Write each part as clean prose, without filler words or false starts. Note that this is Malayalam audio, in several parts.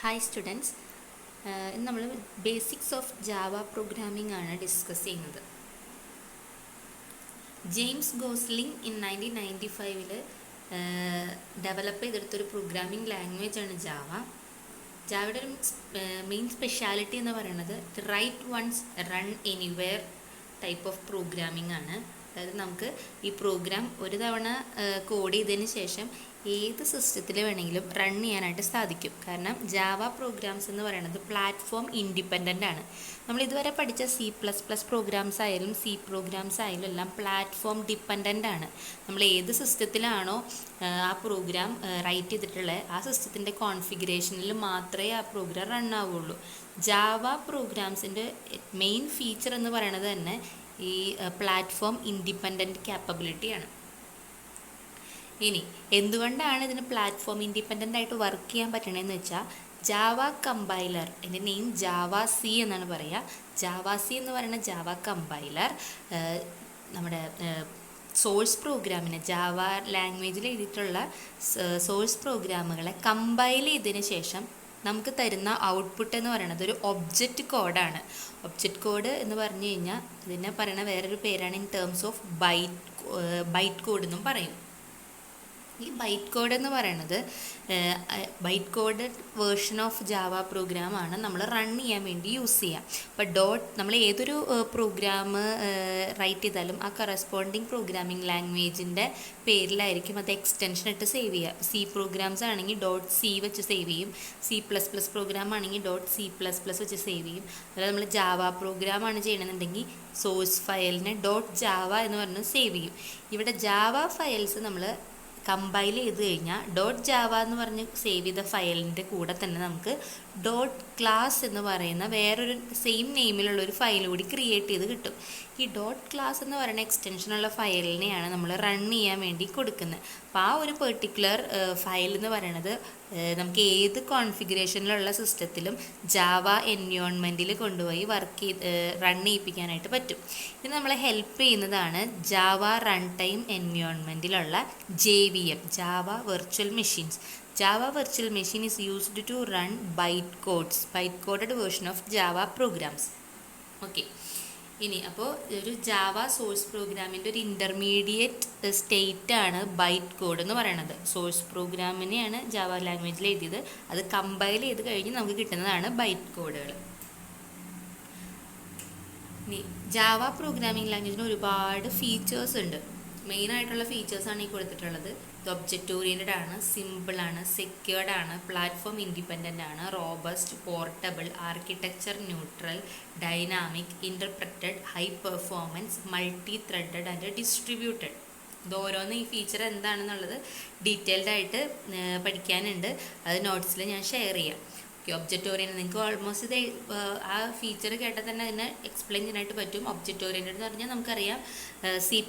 Hi students, ഇന്ന് നമ്മൾ ബേസിക്സ് ഓഫ് ജാവ പ്രോഗ്രാമിംഗ് ആണ് ഡിസ്കസ് ചെയ്യുന്നത്. ജെയിംസ് ഗോസ്ലിംഗ് 1995 ഡെവലപ്പ് ചെയ്തെടുത്തൊരു പ്രോഗ്രാമിംഗ് ലാംഗ്വേജ് ആണ് ജാവ. ജാവയുടെ ഒരു മെയിൻ സ്പെഷ്യാലിറ്റി എന്ന് പറയുന്നത് write once run anywhere type of programming ആണ്. അതായത് നമുക്ക് ഈ പ്രോഗ്രാം ഒരു തവണ കോഡ് ചെയ്തതിന് ശേഷം ഏത് സിസ്റ്റത്തിൽ വേണമെങ്കിലും റൺ ചെയ്യാനായിട്ട് സാധിക്കും. കാരണം ജാവ പ്രോഗ്രാംസ് എന്ന് പറയുന്നത് പ്ലാറ്റ്ഫോം ഇൻഡിപെൻഡൻ്റ് ആണ്. നമ്മൾ ഇതുവരെ പഠിച്ച C++ പ്രോഗ്രാംസ് ആയാലും C പ്രോഗ്രാംസ് ആയാലും എല്ലാം പ്ലാറ്റ്ഫോം ഡിപ്പെൻഡൻ്റ് ആണ്. നമ്മൾ ഏത് സിസ്റ്റത്തിലാണോ ആ പ്രോഗ്രാം റൈറ്റ് ചെയ്തിട്ടുള്ളത് ആ സിസ്റ്റത്തിൻ്റെ കോൺഫിഗറേഷനിൽ മാത്രമേ ആ പ്രോഗ്രാം റൺ ആവുകയുള്ളൂ. ജാവ പ്രോഗ്രാംസിൻ്റെ മെയിൻ ഫീച്ചർ എന്ന് പറയുന്നത് തന്നെ ഈ പ്ലാറ്റ്ഫോം ഇൻഡിപെൻഡൻറ്റ് ക്യാപ്പബിലിറ്റിയാണ്. ഇനി എന്തുകൊണ്ടാണ് ഇതിന് പ്ലാറ്റ്ഫോം ഇൻഡിപെൻഡൻ്റ് ആയിട്ട് വർക്ക് ചെയ്യാൻ പറ്റണതെന്ന് വെച്ചാൽ ജാവ കമ്പൈലർ, എൻ്റെ നെയിം ജാവ സി എന്നാണ് പറയുക. ജാവ സി എന്ന് പറയുന്ന ജാവ കമ്പൈലർ നമ്മുടെ സോഴ്സ് പ്രോഗ്രാമിനെ ജാവ ലാംഗ്വേജിൽ എഴുതിയിട്ടുള്ള സോഴ്സ് പ്രോഗ്രാമുകളെ കമ്പൈൽ ചെയ്തതിന് ശേഷം നമുക്ക് തരുന്ന ഔട്ട്പുട്ട് എന്ന് പറയുന്നത് ഒരു ഒബ്ജക്റ്റ് കോഡാണ്. ഒബ്ജക്റ്റ് കോഡ് എന്ന് പറഞ്ഞു കഴിഞ്ഞാൽ ഇതിനെ പറയുന്ന വേറൊരു പേരാണ് in terms of byte code എന്നും പറയും. ഈ ബൈറ്റ് കോഡ് എന്ന് പറയുന്നത് byte code version of Java പ്രോഗ്രാമാണ് നമ്മൾ റൺ ചെയ്യാൻ വേണ്ടി യൂസ് ചെയ്യുക. അപ്പോൾ നമ്മൾ ഏതൊരു പ്രോഗ്രാം റൈറ്റ് ചെയ്താലും ആ കറസ്പോണ്ടിങ് പ്രോഗ്രാമിംഗ് ലാംഗ്വേജിൻ്റെ പേരിലായിരിക്കും അത് എക്സ്റ്റൻഷൻ ഇട്ട് സേവ് ചെയ്യുക. C പ്രോഗ്രാംസ് ആണെങ്കിൽ .c വെച്ച് സേവ് ചെയ്യും. C++ പ്രോഗ്രാം ആണെങ്കിൽ .c++ വെച്ച് സേവ് ചെയ്യും. അതായത് നമ്മൾ ജാവ പ്രോഗ്രാമാണ് ചെയ്യണമെന്നുണ്ടെങ്കിൽ സോഴ്സ് ഫയലിനെ .java എന്ന് പറഞ്ഞ് സേവ് ചെയ്യും. ഇവിടെ ജാവ ഫയൽസ് നമ്മൾ കമ്പൈൽ ചെയ്ത് കഴിഞ്ഞാൽ .java എന്ന് പറഞ്ഞ് സേവ് ചെയ്ത ഫയലിൻ്റെ കൂടെ തന്നെ നമുക്ക് .class എന്ന് പറയുന്ന വേറൊരു സെയിം നെയിമിലുള്ള ഒരു ഫയൽ കൂടി ക്രിയേറ്റ് ചെയ്ത് കിട്ടും. ഈ .class എന്ന് പറയുന്ന എക്സ്റ്റൻഷനുള്ള ഫയലിനെയാണ് നമ്മൾ റൺ ചെയ്യാൻ വേണ്ടി കൊടുക്കുന്നത്. അപ്പോൾ ആ ഒരു പെർട്ടിക്കുലർ ഫയൽ എന്ന് പറയുന്നത് നമുക്ക് ഏത് കോൺഫിഗറേഷനിലുള്ള സിസ്റ്റത്തിലും ജാവ എൻവയോൺമെൻറ്റിൽ കൊണ്ടുപോയി റൺ ചെയ്യിപ്പിക്കാനായിട്ട് പറ്റും. ഇത് നമ്മളെ ഹെൽപ്പ് ചെയ്യുന്നതാണ് ജാവ റൺ ടൈം എൻവയോൺമെൻറ്റിലുള്ള JVM, Java virtual machines. Java Virtual Machine is used to run byte-coded version of Java programs. Okay, ഇനി അപ്പോൾ ഒരു ജാവ സോഴ്സ് പ്രോഗ്രാമിൻ്റെ ഒരു ഇൻ്റർമീഡിയറ്റ് സ്റ്റേറ്റ് ആണ് ബൈറ്റ് കോഡ് എന്ന് പറയുന്നത്. സോഴ്സ് പ്രോഗ്രാമിനെയാണ് ജാവ ലാംഗ്വേജിൽ എഴുതിയത്, അത് കമ്പൈൽ ചെയ്ത് കഴിഞ്ഞ് നമുക്ക് കിട്ടുന്നതാണ് ബൈറ്റ് കോഡുകൾ. ഇനി ജാവ പ്രോഗ്രാമിംഗ് ലാംഗ്വേജിന് ഒരുപാട് ഫീച്ചേഴ്സ് ഉണ്ട്. മെയിനായിട്ടുള്ള ഫീച്ചേഴ്സാണ് ഈ കൊടുത്തിട്ടുള്ളത്. ഇത് ഒബ്ജക്റ്റ് ഓറിയൻറ്റഡ് ആണ്, സിമ്പിളാണ്, സെക്യൂർഡ് ആണ്, പ്ലാറ്റ്ഫോം ഇൻഡിപെൻഡൻ്റ് ആണ്, robust, portable, architecture neutral, dynamic, interpreted, high performance, multi threaded and distributed. ഇത് ഓരോന്ന് ഈ ഫീച്ചർ എന്താണെന്നുള്ളത് ഡീറ്റെയിൽഡ് ആയിട്ട് പഠിക്കാനുണ്ട്. അത് നോട്ട്സിൽ ഞാൻ ഷെയർ ചെയ്യാം. ഒബ്ജക്റ്റ് ഓറിയൻറ്റഡ് നിങ്ങൾക്ക് ഓൾമോസ്റ്റ് ഇത് ആ ഫീച്ചർ കേട്ടാൽ തന്നെ അതിനെ എക്സ്പ്ലെയിൻ ചെയ്യാനായിട്ട് പറ്റും. ഒബ്ജക്റ്റ് ഓറിയൻറ്റഡ് എന്ന് പറഞ്ഞാൽ നമുക്കറിയാം C++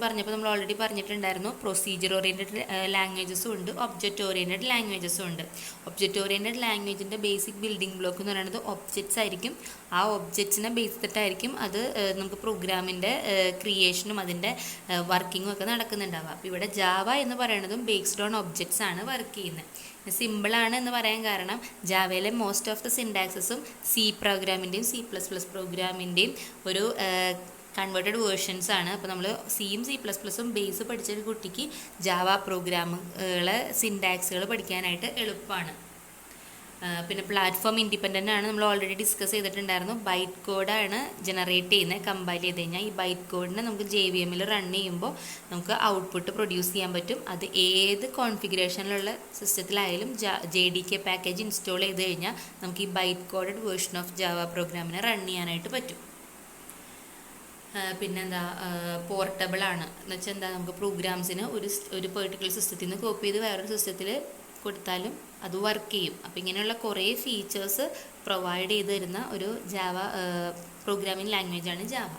പറഞ്ഞപ്പോൾ നമ്മൾ ഓൾറെഡി പറഞ്ഞിട്ടുണ്ടായിരുന്നു. പ്രൊസീജിയർ ഓറിയൻറ്റഡ് ലാംഗ്വേജസും ഉണ്ട്, ഒബ്ജക്റ്റ് ഓറിയൻറ്റഡ് ലാംഗ്വേജസും ഉണ്ട്. ഒബ്ജക്റ്റ് ഓറിയൻറ്റഡ് ലാംഗ്വേജിൻ്റെ ബേസിക് ബിൽഡിംഗ് ബ്ലോക്ക് എന്ന് പറയുന്നത് ഒബ്ജക്ട്സ് ആയിരിക്കും. ആ ഒബ്ജക്ട്സിനെ ബേസ് ചെയ്തിട്ടായിരിക്കും അത് നമുക്ക് പ്രോഗ്രാമിൻ്റെ ക്രിയേഷനും അതിൻ്റെ വർക്കിങ്ങും ഒക്കെ നടക്കുന്നുണ്ടാവുക. അപ്പോൾ ഇവിടെ ജാവ എന്ന് പറയുന്നതും ബേസ്ഡ് ഓൺ ഒബ്ജക്ട്സ് ആണ് വർക്ക് ചെയ്യുന്നത്. സിമ്പിളാണ് എന്ന് പറയാൻ കാരണം ജാവയിലെ മോസ്റ്റ് ഓഫ് ദ സിൻടാക്സസും C പ്രോഗ്രാമിൻ്റെയും C++ പ്രോഗ്രാമിൻ്റെയും ഒരു കൺവേർട്ടഡ് വേർഷൻസ് ആണ്. അപ്പോൾ നമ്മൾ സിയും C++ഉം ബേസ് പഠിച്ച ഒരു കുട്ടിക്ക് ജാവ പ്രോഗ്രാമുകളെ സിൻടാക്സുകൾ പഠിക്കാനായിട്ട് എളുപ്പമാണ്. പിന്നെ പ്ലാറ്റ്ഫോം ഇൻഡിപെൻഡൻ്റ് ആണ്, നമ്മൾ ഓൾറെഡി ഡിസ്കസ് ചെയ്തിട്ടുണ്ടായിരുന്നു. ബൈറ്റ് കോഡാണ് ജനറേറ്റ് ചെയ്യുന്നത്. കമ്പൈൽ ചെയ്ത് കഴിഞ്ഞാൽ ഈ ബൈറ്റ് കോഡിനെ നമുക്ക് JVMൽ റൺ ചെയ്യുമ്പോൾ നമുക്ക് ഔട്ട്പുട്ട് പ്രൊഡ്യൂസ് ചെയ്യാൻ പറ്റും. അത് ഏത് കോൺഫിഗറേഷനിലുള്ള സിസ്റ്റത്തിലായാലും JDK പാക്കേജ് ഇൻസ്റ്റാൾ ചെയ്ത് കഴിഞ്ഞാൽ നമുക്ക് ഈ byte coded version of Java പ്രോഗ്രാമിനെ റൺ ചെയ്യാനായിട്ട് പറ്റും. പിന്നെന്താ, പോർട്ടബിൾ ആണ് എന്ന് വെച്ചാൽ എന്താ, നമുക്ക് പ്രോഗ്രാംസിന് ഒരു പെർട്ടിക്കുലർ സിസ്റ്റത്തിൽ നിന്ന് കോപ്പി ചെയ്ത് വേറൊരു സിസ്റ്റത്തിൽ കൊടുത്താലും അത് വർക്ക് ചെയ്യും. അപ്പോൾ ഇങ്ങനെയുള്ള കുറേ ഫീച്ചേഴ്സ് പ്രൊവൈഡ് ചെയ്ത് തരുന്ന ഒരു ജാവ പ്രോഗ്രാമിംഗ് ലാംഗ്വേജാണ് ജാവ.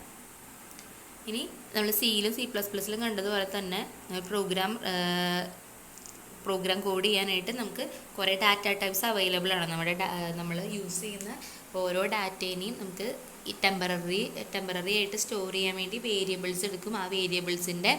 ഇനി നമ്മൾ സിയിലും C++ലും കണ്ടതുപോലെ തന്നെ പ്രോഗ്രാം കോഡ് ചെയ്യാനായിട്ട് നമുക്ക് കുറേ ഡാറ്റ ടൈപ്സ് അവൈലബിൾ ആണ്. നമ്മൾ യൂസ് ചെയ്യുന്ന ഓരോ ഡാറ്റേനെയും നമുക്ക് ടെമ്പററി ആയിട്ട് സ്റ്റോർ ചെയ്യാൻ വേണ്ടി വേരിയബിൾസ് എടുക്കും. ആ വേരിയബിൾസിൻ്റെ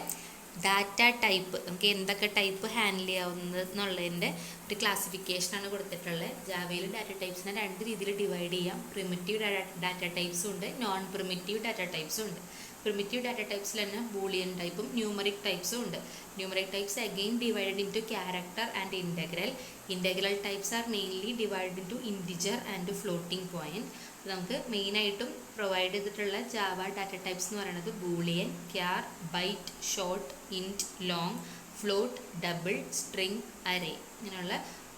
ഡാറ്റ ടൈപ്പ് നമുക്ക് എന്തൊക്കെ ടൈപ്പ് ഹാൻഡിൽ ചെയ്യാവുന്നത് എന്നുള്ളതിൻ്റെ ഒരു ക്ലാസിഫിക്കേഷനാണ് കൊടുത്തിട്ടുള്ളത്. ജാവയിൽ ഡാറ്റ ടൈപ്സിനെ 2 രീതിയിൽ ഡിവൈഡ് ചെയ്യാം. പ്രിമിറ്റീവ് ഡാറ്റ ടൈപ്സും ഉണ്ട്, നോൺ പ്രിമിറ്റീവ് ഡാറ്റ ടൈപ്സും ഉണ്ട്. പ്രിമിറ്റീവ് ഡാറ്റ ടൈപ്സിൽ തന്നെ ബൂളിയൻ ടൈപ്പും ന്യൂമറിക് ടൈപ്സും ഉണ്ട്. Numeric types again divided into character and integral. Integral types are mainly divided into integer and floating point. നമുക്ക് മെയിനായിട്ടും പ്രൊവൈഡ് ചെയ്തിട്ടുള്ള ജാവ ഡാറ്റ ടൈപ്സ് എന്ന് പറയുന്നത് boolean, char, byte, short, int, long, float, double, string, array ഇങ്ങനെയുള്ള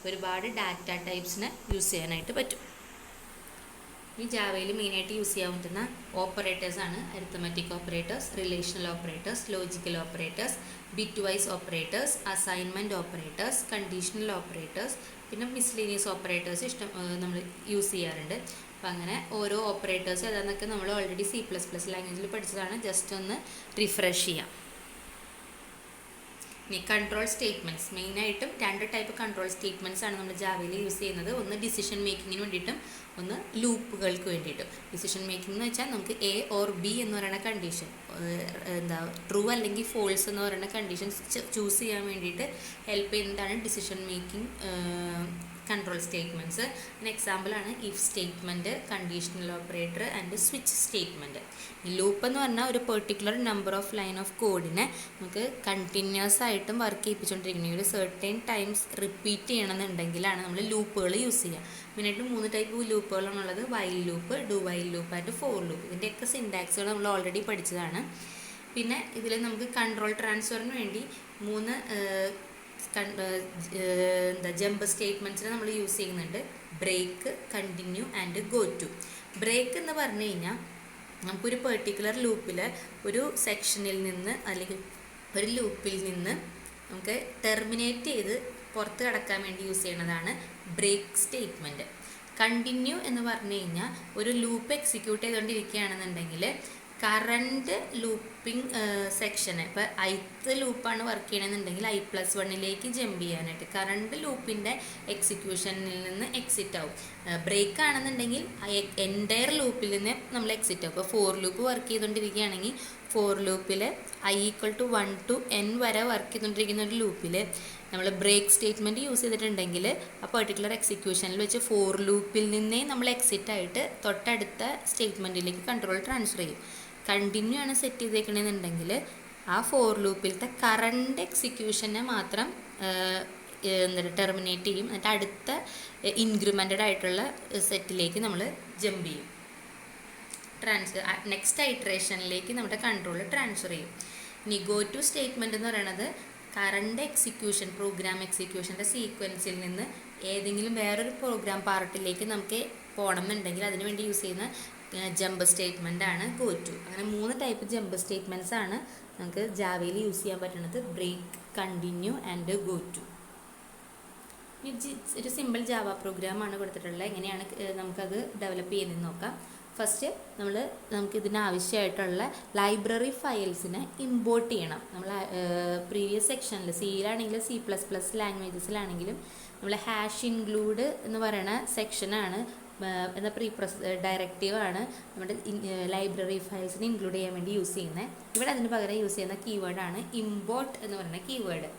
ഒരുപാട് ഡാറ്റ ടൈപ്സിനെ യൂസ് ചെയ്യാനായിട്ട് പറ്റും. ഈ ജാവയിൽ മെയിനായിട്ട് യൂസ് ചെയ്യാൻ പറ്റുന്ന ഓപ്പറേറ്റേഴ്സാണ് arithmetic operators, relational operators, logical operators, bitwise operators, assignment operators, conditional operators, പിന്നെ മിസ്ലീനിയസ് ഓപ്പറേറ്റേഴ്സ് നമ്മൾ യൂസ് ചെയ്യാറുണ്ട്. അപ്പോൾ അങ്ങനെ ഓരോ ഓപ്പറേറ്റേഴ്സ് ഏതാണെന്നൊക്കെ നമ്മൾ ഓൾറെഡി C++ ലാംഗ്വേജിൽ പഠിച്ചതാണ്. ജസ്റ്റ് ഒന്ന് റിഫ്രഷ് ചെയ്യാം. ഇനി കൺട്രോൾ സ്റ്റേറ്റ്മെൻറ്റ്സ്, മെയിനായിട്ടും 2 ടൈപ്പ് കൺട്രോൾ സ്റ്റേറ്റ്മെൻറ്റ്സ് ആണ് നമ്മൾ ജാവയിൽ യൂസ് ചെയ്യുന്നത്. ഒന്ന് ഡിസിഷൻ മേക്കിങ്ങിന് വേണ്ടിയിട്ടും ഒന്ന് ലൂപ്പുകൾക്ക് വേണ്ടിയിട്ടും. ഡിസിഷൻ മേക്കിംഗ് എന്ന് വെച്ചാൽ നമുക്ക് A or B എന്ന് പറയുന്ന കണ്ടീഷൻ, ട്രൂ അല്ലെങ്കിൽ ഫോൾസ് എന്ന് പറയുന്ന കണ്ടീഷൻസ് ചൂസ് ചെയ്യാൻ വേണ്ടിയിട്ട് ഹെൽപ്പ് ചെയ്യുന്നതാണ് ഡിസിഷൻ മേക്കിംഗ് കൺട്രോൾ സ്റ്റേറ്റ്മെൻറ്റ്സ്. എക്സാമ്പിളാണ് if statement, conditional operator and switch statement. ഈ ലൂപ്പ് എന്ന് പറഞ്ഞാൽ ഒരു particular number of line of കോഡിനെ നമുക്ക് കണ്ടിന്യൂസ് ആയിട്ടും വർക്ക് ചെയ്യിപ്പിച്ചുകൊണ്ടിരിക്കുന്നത്. ഒരു സെർട്ടൈൻ ടൈംസ് റിപ്പീറ്റ് ചെയ്യണമെന്നുണ്ടെങ്കിലാണ് നമ്മൾ ലൂപ്പുകൾ യൂസ് ചെയ്യുക. മെയിനായിട്ട് 3 ടൈപ്പ് ലൂപ്പുകളാണുള്ളത്: while loop, do while loop and for loop. ഇതിൻ്റെയൊക്കെ സിൻടാക്സുകൾ നമ്മൾ ഓൾറെഡി പഠിച്ചതാണ്. പിന്നെ ഇതിൽ നമുക്ക് കൺട്രോൾ ട്രാൻസ്ഫറിന് വേണ്ടി 3 ജമ്പ് സ്റ്റേറ്റ്മെൻറ്റ്സിനെ നമ്മൾ യൂസ് ചെയ്യുന്നുണ്ട്: break, continue and go to. Break എന്ന് പറഞ്ഞു കഴിഞ്ഞാൽ നമുക്കൊരു പെർട്ടിക്കുലർ ലൂപ്പിൽ ഒരു സെക്ഷനിൽ നിന്ന് അല്ലെങ്കിൽ ഒരു ലൂപ്പിൽ നിന്ന് നമുക്ക് ടെർമിനേറ്റ് ചെയ്ത് പുറത്ത് കടക്കാൻ വേണ്ടി യൂസ് ചെയ്യുന്നതാണ് ബ്രേക്ക് സ്റ്റേറ്റ്മെൻറ്റ്. കണ്ടിന്യൂ എന്ന് പറഞ്ഞു കഴിഞ്ഞാൽ ഒരു ലൂപ്പ് എക്സിക്യൂട്ട് ചെയ്തുകൊണ്ടിരിക്കുകയാണെന്നുണ്ടെങ്കിൽ കറണ്ട് ലൂപ്പിംഗ് സെക്ഷന്, ഇപ്പോൾ ith ലൂപ്പാണ് വർക്ക് ചെയ്യണമെന്നുണ്ടെങ്കിൽ I+1 ജമ്പ് ചെയ്യാനായിട്ട് കറണ്ട് ലൂപ്പിൻ്റെ എക്സിക്യൂഷനിൽ നിന്ന് എക്സിറ്റ് ആവും. ബ്രേക്ക് ആണെന്നുണ്ടെങ്കിൽ എൻറ്റയർ ലൂപ്പിൽ നിന്ന് നമ്മൾ എക്സിറ്റ് ആവും. ഇപ്പോൾ ഫോർ ലൂപ്പ് വർക്ക് ചെയ്തുകൊണ്ടിരിക്കുകയാണെങ്കിൽ ഫോർ ലൂപ്പിൽ I=1 to n വരെ വർക്ക് ചെയ്തുകൊണ്ടിരിക്കുന്ന ഒരു ലൂപ്പിൽ നമ്മൾ ബ്രേക്ക് സ്റ്റേറ്റ്മെൻറ്റ് യൂസ് ചെയ്തിട്ടുണ്ടെങ്കിൽ ആ പെർട്ടിക്കുലർ എക്സിക്യൂഷനിൽ വെച്ച് ഫോർ ലൂപ്പിൽ നിന്നേ നമ്മൾ എക്സിറ്റ് ആയിട്ട് തൊട്ടടുത്ത സ്റ്റേറ്റ്മെൻറ്റിലേക്ക് കൺട്രോൾ ട്രാൻസ്ഫർ ചെയ്യും. കണ്ടിന്യൂ ആണ് സെറ്റ് ചെയ്തേക്കണമെന്നുണ്ടെങ്കിൽ ആ ഫോർ ലൂപ്പിലത്തെ കറണ്ട് എക്സിക്യൂഷനെ മാത്രം ടെർമിനേറ്റ് ചെയ്യും. എന്നിട്ട് അടുത്ത ഇൻക്രിമെൻറ്റഡ് ആയിട്ടുള്ള സെറ്റിലേക്ക് നമ്മൾ ജമ്പ് ചെയ്യും. നെക്സ്റ്റ് ഐട്രേഷനിലേക്ക് നമ്മുടെ കൺട്രോൾ ട്രാൻസ്ഫർ ചെയ്യും. ഇനി ഗോ ടു സ്റ്റേറ്റ്മെൻറ്റ് എന്ന് പറയുന്നത് കറണ്ട് എക്സിക്യൂഷൻ, പ്രോഗ്രാം എക്സിക്യൂഷൻ്റെ സീക്വൻസിൽ നിന്ന് ഏതെങ്കിലും വേറൊരു പ്രോഗ്രാം പാർട്ടിലേക്ക് നമുക്ക് പോകണം എന്നുണ്ടെങ്കിൽ അതിന് വേണ്ടി യൂസ് ചെയ്യുന്ന ജമ്പ് സ്റ്റേറ്റ്മെൻ്റ് ആണ് ഗോ ടു. അങ്ങനെ 3 ടൈപ്പ് ജമ്പ് സ്റ്റേറ്റ്മെൻറ്റ്സ് ആണ് നമുക്ക് ജാവയിൽ യൂസ് ചെയ്യാൻ പറ്റുന്നത്: break, continue and go to. ഒരു സിമ്പിൾ ജാവ പ്രോഗ്രാമാണ് കൊടുത്തിട്ടുള്ളത്. എങ്ങനെയാണ് നമുക്കത് ഡെവലപ്പ് ചെയ്യുന്നതെന്ന് നോക്കാം. ഫസ്റ്റ് നമുക്ക് ഇതിനാവശ്യമായിട്ടുള്ള ലൈബ്രറി ഫയൽസിനെ ഇമ്പോർട്ട് ചെയ്യണം. നമ്മൾ പ്രീവിയസ് സെക്ഷനിൽ സിയിലാണെങ്കിലും C++ ലാംഗ്വേജസിലാണെങ്കിലും നമ്മൾ ഹാഷ് ഇൻക്ലൂഡ് എന്ന് പറയുന്ന സെക്ഷനാണ് എന്ന ഡയറക്റ്റീവാണ് നമ്മുടെ ലൈബ്രറി ഫയൽസിനെ ഇൻക്ലൂഡ് ചെയ്യാൻ വേണ്ടി യൂസ് ചെയ്യുന്നത്. ഇവിടെ അതിന് പകരം യൂസ് ചെയ്യുന്ന കീവേഡാണ് ഇമ്പോർട്ട് എന്ന് പറയുന്ന കീവേഡ്.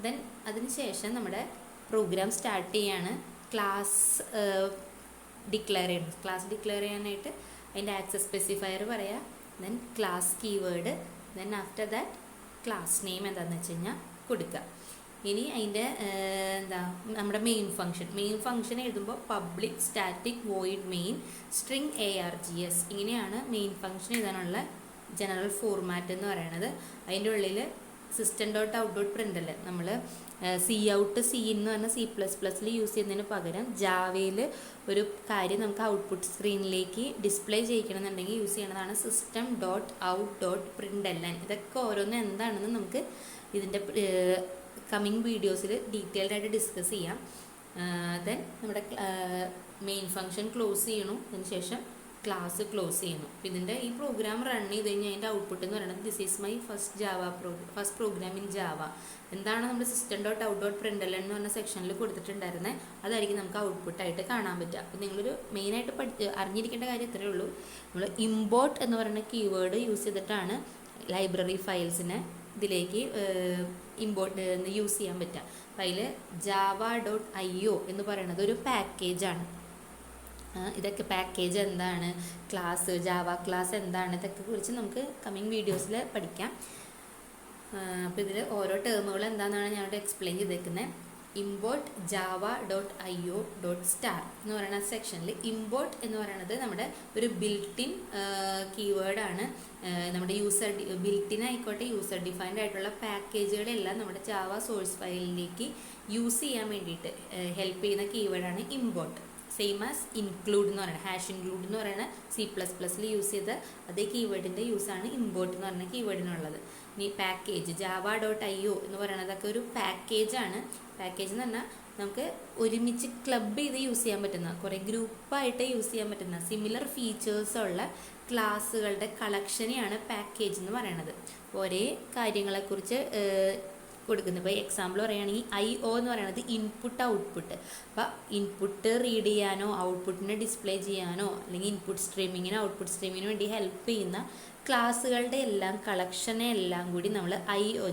ദെൻ അതിനുശേഷം നമ്മുടെ പ്രോഗ്രാം സ്റ്റാർട്ട് ചെയ്യാണ് ക്ലാസ് ഡിക്ലെയർ ചെയ്യണം. ക്ലാസ് ഡിക്ലെയർ ചെയ്യാനായിട്ട് അതിൻ്റെ ആക്സസ് സ്പെസിഫയർ പറയാം, then class keyword, then after that class name എന്താണെന്ന് വെച്ച് കഴിഞ്ഞാൽ കൊടുക്കുക. ഇനി അതിൻ്റെ നമ്മുടെ മെയിൻ ഫംഗ്ഷൻ എഴുതുമ്പോൾ public static void main string args ഇങ്ങനെയാണ് മെയിൻ ഫംഗ്ഷൻ എഴുതാനുള്ള ജനറൽ ഫോർമാറ്റ് എന്ന് പറയുന്നത്. അതിൻ്റെ ഉള്ളിൽ system.out.println നമ്മൾ cout എന്ന് പറഞ്ഞ C++ൽ യൂസ് ചെയ്യുന്നതിന് പകരം ജാവയിൽ ഒരു കാര്യം നമുക്ക് ഔട്ട്പുട്ട് സ്ക്രീനിലേക്ക് ഡിസ്പ്ലേ ചെയ്യിക്കണമെന്നുണ്ടെങ്കിൽ യൂസ് ചെയ്യണതാണ് system.out.println. ഇതൊക്കെ ഓരോന്നും എന്താണെന്ന് നമുക്ക് ഇതിൻ്റെ കമ്മിങ് വീഡിയോസിൽ ഡീറ്റെയിൽഡ് ആയിട്ട് ഡിസ്കസ് ചെയ്യാം. ദെൻ നമ്മുടെ മെയിൻ ഫംഗ്ഷൻ ക്ലോസ് ചെയ്യണം, അതിന് ശേഷം ക്ലാസ് ക്ലോസ് ചെയ്യുന്നു. അപ്പോൾ ഇതിൻ്റെ ഈ പ്രോഗ്രാം റൺ ചെയ്ത് കഴിഞ്ഞാൽ അതിൻ്റെ ഔട്ട്പുട്ട് എന്ന് പറയുന്നത് this is my first program in Java. എന്താണ് നമ്മൾ system.out.println എന്ന് പറഞ്ഞ സെക്ഷനിൽ കൊടുത്തിട്ടുണ്ടായിരുന്നത് അതായിരിക്കും നമുക്ക് ഔട്ട്പുട്ടായിട്ട് കാണാൻ പറ്റുക. അപ്പോൾ നിങ്ങളൊരു മെയിനായിട്ട് അറിഞ്ഞിരിക്കേണ്ട കാര്യം ഇത്രയേ ഉള്ളൂ. നമ്മൾ ഇമ്പോർട്ട് എന്ന് പറയുന്ന കീവേഡ് യൂസ് ചെയ്തിട്ടാണ് ലൈബ്രറി ഫയൽസിനെ ഇതിലേക്ക് ഇമ്പോർട്ട് യൂസ് ചെയ്യാൻ പറ്റുക. അപ്പം അതിൽ java.io എന്ന് പറയുന്നത് ഒരു പാക്കേജാണ്. ഇതൊക്കെ പാക്കേജ് എന്താണ്, ക്ലാസ് ജാവ ക്ലാസ് എന്താണ്, ഇതൊക്കെ കുറിച്ച് നമുക്ക് കമ്മിങ് വീഡിയോസിൽ പഠിക്കാം. അപ്പോൾ ഇതിൽ ഓരോ ടേമുകൾ എന്താണെന്നാണ് ഞാനിവിടെ എക്സ്പ്ലെയിൻ ചെയ്തേക്കുന്നത്. ഇമ്പോർട്ട് java.io.star എന്ന് പറയുന്ന സെക്ഷനിൽ ഇമ്പോർട്ട് എന്ന് പറയുന്നത് നമ്മുടെ ഒരു ബിൽട്ടിൻ കീവേഡാണ്. നമ്മുടെ ബിൽട്ടിൻ ആയിക്കോട്ടെ യൂസർ ഡിഫൈൻഡ് ആയിട്ടുള്ള പാക്കേജുകളെല്ലാം നമ്മുടെ ജാവ സോഴ്സ് ഫയലിലേക്ക് യൂസ് ചെയ്യാൻ വേണ്ടിയിട്ട് ഹെൽപ്പ് ചെയ്യുന്ന കീവേഡാണ് ഇമ്പോർട്ട്. സെയിം ആസ് ഇൻക്ലൂഡ് എന്ന് പറയുന്നത്, ഹാഷ് ഇൻക്ലൂഡ് എന്ന് പറയുന്ന C++ൽ യൂസ് ചെയ്ത അതേ കീവേഡിൻ്റെ യൂസാണ് ഇമ്പോർട്ട് എന്ന് പറയുന്ന കീവേഡിനുള്ളത്. ഇനി പാക്കേജ് java.io എന്ന് പറയുന്നതൊക്കെ ഒരു പാക്കേജാണ്. പാക്കേജ് എന്ന് പറഞ്ഞാൽ നമുക്ക് ഒരുമിച്ച് ക്ലബ് ചെയ്ത് യൂസ് ചെയ്യാൻ പറ്റുന്ന, കുറേ ഗ്രൂപ്പായിട്ട് യൂസ് ചെയ്യാൻ പറ്റുന്ന സിമിലർ ഫീച്ചേഴ്സുള്ള ക്ലാസ്സുകളുടെ കളക്ഷനെയാണ് പാക്കേജ് എന്ന് പറയുന്നത്. ഒരേ കാര്യങ്ങളെക്കുറിച്ച് കൊടുക്കുന്നത്. ഇപ്പോൾ എക്സാമ്പിൾ പറയുകയാണെങ്കിൽ IO എന്ന് പറയുന്നത് ഇൻപുട്ട് ഔട്ട്പുട്ട്. അപ്പോൾ ഇൻപുട്ട് റീഡ് ചെയ്യാനോ ഔട്ട്പുട്ടിനെ ഡിസ്പ്ലേ ചെയ്യാനോ അല്ലെങ്കിൽ ഇൻപുട്ട് സ്ട്രീമിങ്ങിനോ ഔട്ട്പുട്ട് സ്ട്രീമിങ്ങിനോ വേണ്ടി ഹെൽപ്പ് ചെയ്യുന്ന ക്ലാസ്സുകളുടെ എല്ലാം കളക്ഷനെ എല്ലാം കൂടി നമ്മൾ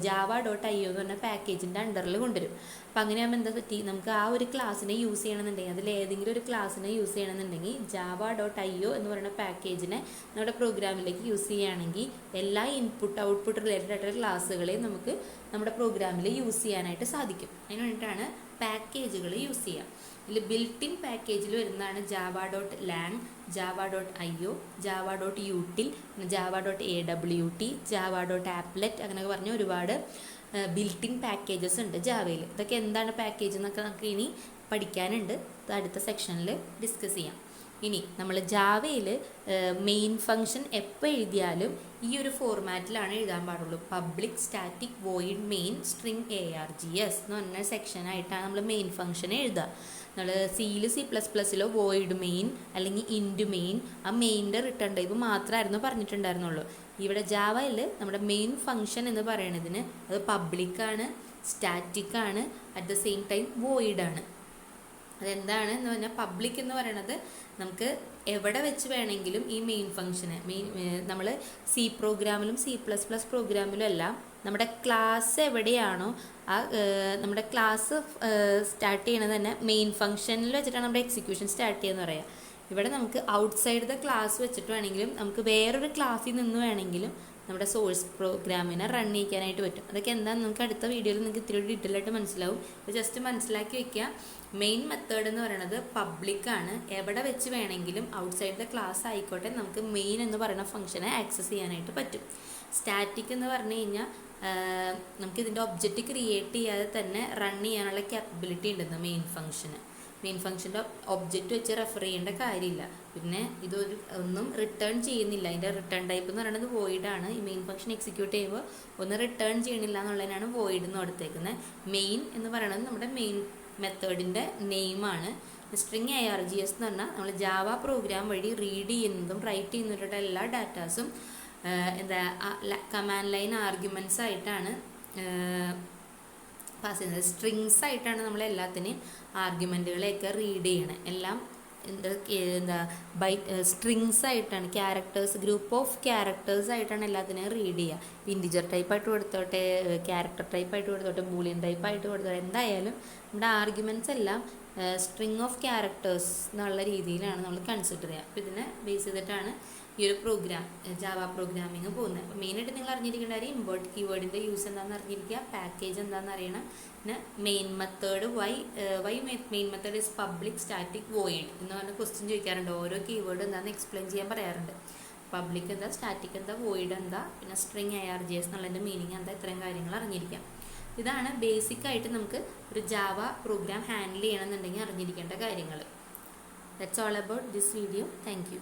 java.io എന്ന് പറഞ്ഞ പാക്കേജിൻ്റെ അണ്ടറിൽ കൊണ്ടുവരും. അപ്പോൾ അങ്ങനെയാകുമ്പോൾ എന്താ പറ്റി, നമുക്ക് ആ ഒരു ക്ലാസ്സിനെ യൂസ് ചെയ്യണമെന്നുണ്ടെങ്കിൽ, അതിൽ ഏതെങ്കിലും ഒരു ക്ലാസ്സിനെ യൂസ് ചെയ്യണമെന്നുണ്ടെങ്കിൽ java.io എന്ന് പറയുന്ന പാക്കേജിനെ നമ്മുടെ പ്രോഗ്രാമിലേക്ക് യൂസ് ചെയ്യുകയാണെങ്കിൽ എല്ലാ ഇൻപുട്ട് ഔട്ട്പുട്ട് റിലേറ്റഡ് ആയിട്ടുള്ള ക്ലാസ്സുകളെയും നമുക്ക് നമ്മുടെ പ്രോഗ്രാമിൽ യൂസ് ചെയ്യാനായിട്ട് സാധിക്കും. അതിന് വേണ്ടിയിട്ടാണ് പാക്കേജുകൾ യൂസ് ചെയ്യുക. ഇതിൽ ബിൽട്ടിൻ പാക്കേജിൽ വരുന്നതാണ് java.lang, java.io, java.util, java.awt, java.applet, അങ്ങനെയൊക്കെ പറഞ്ഞ ഒരുപാട് ബിൽട്ടിൻ പാക്കേജസ് ഉണ്ട് ജാവയിൽ. ഇതൊക്കെ എന്താണ് പാക്കേജ് എന്നൊക്കെ നമുക്ക് ഇനി പഠിക്കാനുണ്ട്. അടുത്ത സെക്ഷനിൽ ഡിസ്കസ് ചെയ്യാം. ഇനി നമ്മൾ ജാവയിൽ മെയിൻ ഫംഗ്ഷൻ എപ്പോൾ എഴുതിയാലും ഈ ഒരു ഫോർമാറ്റിലാണ് എഴുതാൻ പാടുള്ളൂ. Public static void main string args എന്ന് പറഞ്ഞ സെക്ഷനായിട്ടാണ് നമ്മൾ മെയിൻ ഫംഗ്ഷൻ എഴുതുക. നമ്മൾ C++ലോ വോയിഡ് മെയിൻ അല്ലെങ്കിൽ ഇൻഡ് മെയിൻ, ആ മെയിൻ്റെ റിട്ടേൺ ടൈപ്പ് മാത്രമായിരുന്നു പറഞ്ഞിട്ടുണ്ടായിരുന്നുള്ളൂ. ഇവിടെ ജാവയിൽ നമ്മുടെ മെയിൻ ഫംഗ്ഷൻ എന്ന് പറയുന്നതിന് അത് പബ്ലിക്കാണ്, സ്റ്റാറ്റിക്കാണ്, അറ്റ് ദ സെയിം ടൈം വോയിഡാണ്. അതെന്താണ് എന്ന് പറഞ്ഞാൽ, പബ്ലിക് എന്ന് പറയുന്നത് നമുക്ക് എവിടെ വെച്ച് വേണമെങ്കിലും ഈ മെയിൻ ഫംഗ്ഷന് നമ്മൾ C പ്രോഗ്രാമിലും C++ പ്രോഗ്രാമിലും എല്ലാം നമ്മുടെ ക്ലാസ് എവിടെയാണോ ആ നമ്മുടെ ക്ലാസ് സ്റ്റാർട്ട് ചെയ്യണത് തന്നെ മെയിൻ ഫംഗ്ഷനിൽ വെച്ചിട്ടാണ് നമ്മുടെ എക്സിക്യൂഷൻ സ്റ്റാർട്ട് ചെയ്യുന്നത് പറയാം. ഇവിടെ നമുക്ക് ഔട്ട്സൈഡ് ദ ക്ലാസ് വെച്ചിട്ട് വേണമെങ്കിലും നമുക്ക് വേറൊരു ക്ലാസ്സിൽ നിന്ന് വേണമെങ്കിലും നമ്മുടെ സോഴ്സ് പ്രോഗ്രാമിനെ റൺ ചെയ്യിക്കാനായിട്ട് പറ്റും. അതൊക്കെ എന്താണെന്ന് നമുക്ക് അടുത്ത വീഡിയോയിൽ നിങ്ങൾക്ക് ഇത്തിരി ഡീറ്റെയിൽ ആയിട്ട് മനസ്സിലാവും. ഇപ്പോൾ ജസ്റ്റ് മനസ്സിലാക്കി വെക്കുക. മെയിൻ മെത്തേഡ് എന്ന് പറയുന്നത് പബ്ലിക്കാണ്. എവിടെ വെച്ച് വേണമെങ്കിലും ഔട്ട്സൈഡ് ദ ക്ലാസ് ആയിക്കോട്ടെ നമുക്ക് മെയിൻ എന്ന് പറയുന്ന ഫംഗ്ഷനെ ആക്സസ് ചെയ്യാനായിട്ട് പറ്റും. സ്റ്റാറ്റിക് എന്ന് പറഞ്ഞു കഴിഞ്ഞാൽ നമുക്ക് ഇതിൻ്റെ ഒബ്ജക്റ്റ് ക്രിയേറ്റ് ചെയ്യാതെ തന്നെ റൺ ചെയ്യാനുള്ള ക്യാപ്പബിലിറ്റി ഉണ്ടെന്ന് മെയിൻ ഫംഗ്ഷന്. മെയിൻ ഫംഗ്ഷൻ്റെ ഒബ്ജക്റ്റ് വെച്ച് റെഫർ ചെയ്യേണ്ട കാര്യമില്ല. പിന്നെ ഇതൊരു ഒന്നും റിട്ടേൺ ചെയ്യുന്നില്ല. അതിൻ്റെ റിട്ടേൺ ടൈപ്പ് എന്ന് പറയുന്നത് വോയിഡാണ്. ഈ മെയിൻ ഫംഗ്ഷൻ എക്സിക്യൂട്ട് ചെയ്യുമ്പോൾ ഒന്നും റിട്ടേൺ ചെയ്യണില്ല എന്നുള്ളതിനാണ് വോയിഡ് എന്ന് കൊടുത്തേക്കുന്നത്. മെയിൻ എന്ന് പറയുന്നത് നമ്മുടെ മെയിൻ മെത്തേഡിൻ്റെ നെയിമാണ്. സ്ട്രിങ് args എന്ന് പറഞ്ഞാൽ നമ്മൾ ജാവ പ്രോഗ്രാം വഴി റീഡ് ചെയ്യുന്നതും റൈറ്റ് ചെയ്യുന്നവരുടെ എല്ലാ ഡാറ്റാസും കമാൻഡ് ലൈൻ ആർഗ്യുമെൻറ്റ്സ് ആയിട്ടാണ് പാസ് ചെയ്യുന്നത്. സ്ട്രിങ്സ് ആയിട്ടാണ് നമ്മൾ എല്ലാത്തിനെയും ആർഗ്യുമെൻറ്റുകളെയൊക്കെ റീഡ് ചെയ്യണത്. എല്ലാം സ്ട്രിങ്സ് ആയിട്ടാണ്, ക്യാരക്ടേഴ്സ്, ഗ്രൂപ്പ് ഓഫ് ക്യാരക്ടേഴ്സ് ആയിട്ടാണ് എല്ലാത്തിനെയും റീഡ് ചെയ്യുക. ഇൻറ്റിജർ ടൈപ്പായിട്ട് കൊടുത്തോട്ടെ, ക്യാരക്ടർ ടൈപ്പായിട്ട് കൊടുത്തോട്ടെ, ബൂളിയൻ ടൈപ്പായിട്ട് കൊടുത്തോട്ടെ, എന്തായാലും നമ്മുടെ ആർഗ്യുമെൻറ്റ്സ് എല്ലാം സ്ട്രിങ് ഓഫ് ക്യാരക്ടേഴ്സ് എന്നുള്ള രീതിയിലാണ് നമ്മൾ കൺസിഡർ ചെയ്യുക. അപ്പോൾ ഇതിനെ ബേസ് ചെയ്തിട്ടാണ് ഈ ഒരു പ്രോഗ്രാം ജാവ പ്രോഗ്രാമിങ് പോകുന്നത്. അപ്പോൾ മെയിനായിട്ട് നിങ്ങൾ അറിഞ്ഞിരിക്കേണ്ട കാര്യം ഇമ്പോർട്ട് കീവേഡിൻ്റെ യൂസ് എന്താണെന്ന് അറിഞ്ഞിരിക്കുക, പാക്കേജ് എന്താണെന്ന് അറിയണം. പിന്നെ main method why main method is public static void എന്ന് പറഞ്ഞ ക്വസ്റ്റ്യൻ ചോദിക്കാറുണ്ട്. ഓരോ കീവേഡ് എന്താണെന്ന് എക്സ്പ്ലെയിൻ ചെയ്യാൻ പറയാറുണ്ട്. പബ്ലിക് എന്താ, സ്റ്റാറ്റിക് എന്താ, വോയിഡ് എന്താ, പിന്നെ സ്ട്രിങ് args എന്നുള്ളതിൻ്റെ മീനിങ് എന്താ, ഇത്രയും കാര്യങ്ങൾ അറിഞ്ഞിരിക്കാം. ഇതാണ് ബേസിക്കായിട്ട് നമുക്ക് ഒരു ജാവ പ്രോഗ്രാം ഹാൻഡിൽ ചെയ്യണമെന്നുണ്ടെങ്കിൽ അറിഞ്ഞിരിക്കേണ്ട കാര്യങ്ങൾ. That's all about this video. Thank you.